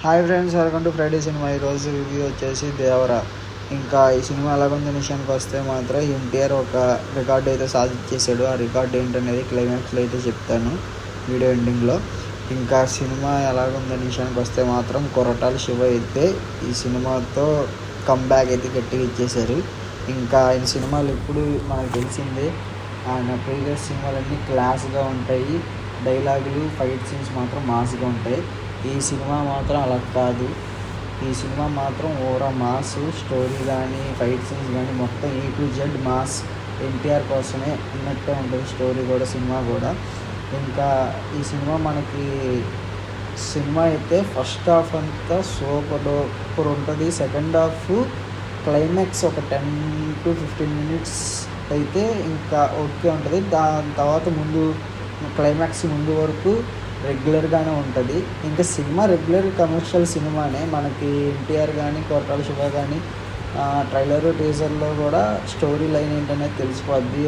Hi friends, welcome to Friday cinema. ఈరోజు review వచ్చేసి దేవరా. ఇంకా ఈ సినిమా ఎలాగుంది విషయానికి వస్తే మాత్రం ఎన్టీఆర్ ఒక రికార్డు అయితే సాధించేశాడు. ఆ రికార్డు ఏంటనేది క్లైమాక్స్లో అయితే చెప్తాను వీడియో ఎండింగ్లో. ఇంకా సినిమా ఎలాగుందని విషయానికి వస్తే మాత్రం కొరటాల శివ అయితే ఈ సినిమాతో కంబ్యాక్ అయితే గట్టిగా ఇచ్చేశారు. ఇంకా ఆయన సినిమాలు ఎప్పుడు మనకు తెలిసిందే, ఆయన ప్రీవియస్ సినిమాలన్నీ క్లాస్గా ఉంటాయి, డైలాగులు ఫైట్ సీన్స్ మాత్రం మాస్గా ఉంటాయి. ఈ సినిమా మాత్రం అలా కాదు. ఈ సినిమా మాత్రం ఓవరా మాస్, స్టోరీ కానీ ఫైట్ సీన్స్ కానీ మొత్తం A to Z mass. NTR కోసమే ఉన్నట్టే ఉంటుంది స్టోరీ కూడా, సినిమా కూడా. ఇంకా ఈ సినిమా అయితే ఫస్ట్ హాఫ్ అంతా సూపర్ ఉంటుంది. సెకండ్ హాఫ్ క్లైమాక్స్ ఒక 10 to 15 minutes అయితే ఇంకా ఓకే ఉంటుంది. దాని తర్వాత క్లైమాక్స్ ముందు వరకు రెగ్యులర్గానే ఉంటుంది. ఇంకా సినిమా రెగ్యులర్ కమర్షియల్ సినిమానే. మనకి ఎన్టీఆర్ కానీ కొరటాల శివ కానీ ట్రైలర్ టీజర్లో కూడా స్టోరీ లైన్ ఏంటనేది తెలిసిపోద్ది.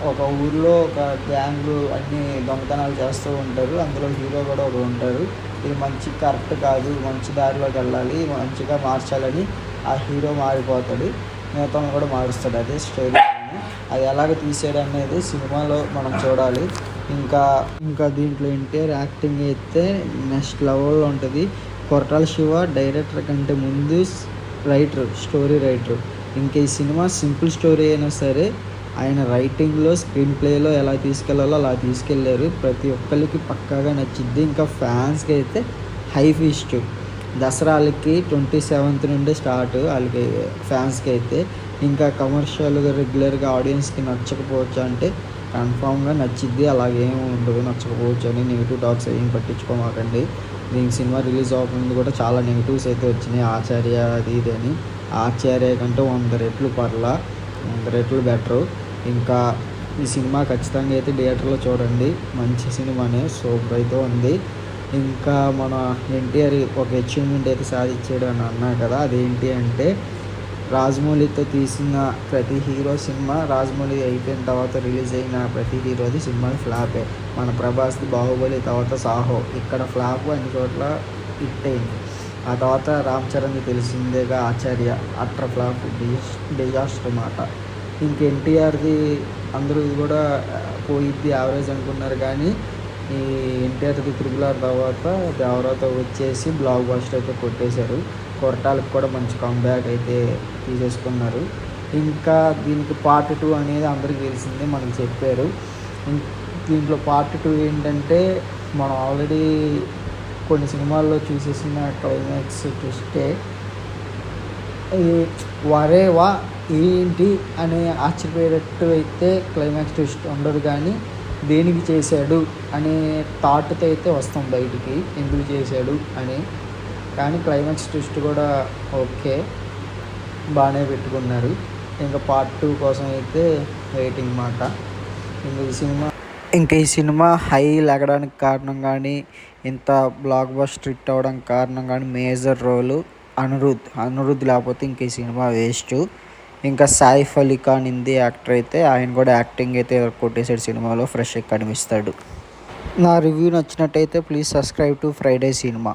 ఒక ఊర్లో ఒక గ్యాంగ్ అన్ని దొంగతనాలు చేస్తూ ఉంటారు, అందులో హీరో కూడా ఒకరు ఉంటారు. ఇది కరెక్ట్ కాదు, మంచి దారిలోకి వెళ్ళాలి, మంచిగా మార్చాలని ఆ హీరో మారిపోతాడు, మిగతా కూడా మారుస్తాడు. అదే స్టోరీ. అది ఎలాగ తీసాడు అనేది సినిమాలో మనం చూడాలి. ఇంకా దీంట్లో ఎన్టీఆర్ యాక్టింగ్ అయితే నెక్స్ట్ లెవెల్లో ఉంటుంది. కొరటాల శివ డైరెక్టర్ కంటే ముందు స్టోరీ రైటర్. ఇంకా ఈ సినిమా సింపుల్ స్టోరీ అయినా సరే ఆయన రైటింగ్లో, స్క్రీన్ ప్లేలో ఎలా తీసుకెళ్లాలో అలా తీసుకెళ్లారు. ప్రతి ఒక్కరికి పక్కాగా నచ్చింది. ఇంకా ఫ్యాన్స్కి అయితే హై ఫీస్ట్. దసరాలకి 27th నుండి స్టార్ట్ వాళ్ళకి ఫ్యాన్స్కి అయితే. ఇంకా కమర్షియల్గా రెగ్యులర్గా ఆడియన్స్కి నచ్చకపోవచ్చు అంటే కన్ఫామ్గా నచ్చిద్ది. అలాగేమీ ఉండదు నచ్చకపోవచ్చు అని నెగిటివ్ టాక్స్ ఏం పట్టించుకోమాకండి. దీనికి సినిమా రిలీజ్ అవ్వకముందు కూడా చాలా నెగిటివ్స్ అయితే వచ్చినాయి. ఆచార్య అది ఇది అని. ఆచార్య కంటే 100 రెట్లు 100 రెట్లు బెటరు. ఇంకా ఈ సినిమా ఖచ్చితంగా అయితే థియేటర్లో చూడండి. మంచి సినిమానే, సూపర్ అయితే ఉంది. ఇంకా మన ఎన్టీఆర్ ఒక అచీవ్మెంట్ అయితే సాధించాడు అని అన్నా కదా, అదేంటి అంటే రాజమౌళితో తీసిన ప్రతి హీరో సినిమా, రాజమౌళి అయిపోయిన తర్వాత రిలీజ్ అయిన ప్రతి హీరోది సినిమా ఫ్లాపే. మన ప్రభాస్ది బాహుబలి, తర్వాత సాహో. ఇక్కడ ఫ్లాప్, అన్ని చోట్ల హిట్ అయింది. ఆ తర్వాత రామ్ చరణ్ది తెలిసిందేగా ఆచార్య, అట్టర్ ఫ్లాప్, డిజాస్టర్ మాట. ఇంక ఎన్టీఆర్ది అందరూ కూడా పోయిద్ది యావరేజ్ అనుకున్నారు, కానీ ఈ ఎన్టీఆర్ది RRR తర్వాత దేవరాతో వచ్చేసి బ్లాక్ బస్టర్ అయితే కొట్టేశారు. కొరటాలకు కూడా మంచి కంబ్యాక్ అయితే తీసేసుకున్నారు. ఇంకా దీనికి పార్ట్ 2 అనేది అందరికీ తెలిసిందే, మనకు చెప్పారు. దీంట్లో పార్ట్ 2 ఏంటంటే మనం ఆల్రెడీ కొన్ని సినిమాల్లో చూసేసిన క్లైమాక్స్ ట్విస్టే. వరే వా ఏంటి అనే ఆశ్చర్యపోయేటట్టు అయితే క్లైమాక్స్ ట్విస్ట్ ఉండదు, కానీ దేనికి చేశాడు అనే థాట్తో అయితే వస్తాం బయటికి, ఎందుకు చేశాడు అని. కానీ క్లైమాక్స్ ట్విస్ట్ కూడా ఓకే, బాగానే పెట్టుకున్నారు. ఇంకా పార్ట్ 2 కోసం అయితే వెయిటింగ్ మాట. ఇంకా ఈ సినిమా హై లెగడానికి కారణం కానీ, ఇంత బ్లాక్ బస్టర్ హిట్ అవ్వడానికి కారణం కానీ మేజర్ రోలు అనిరుద్ధ్ లేకపోతే ఇంక ఈ సినిమా వేస్ట్. ఇంకా సైఫ్ అలీ ఖాన్ హిందీ యాక్టర్ అయితే ఆయన కూడా యాక్టింగ్ అయితే కొట్టేసాడు సినిమాలో, ఫ్రెష్గా కనిపిస్తాడు. నా రివ్యూ నచ్చినట్టయితే please subscribe to Friday cinema.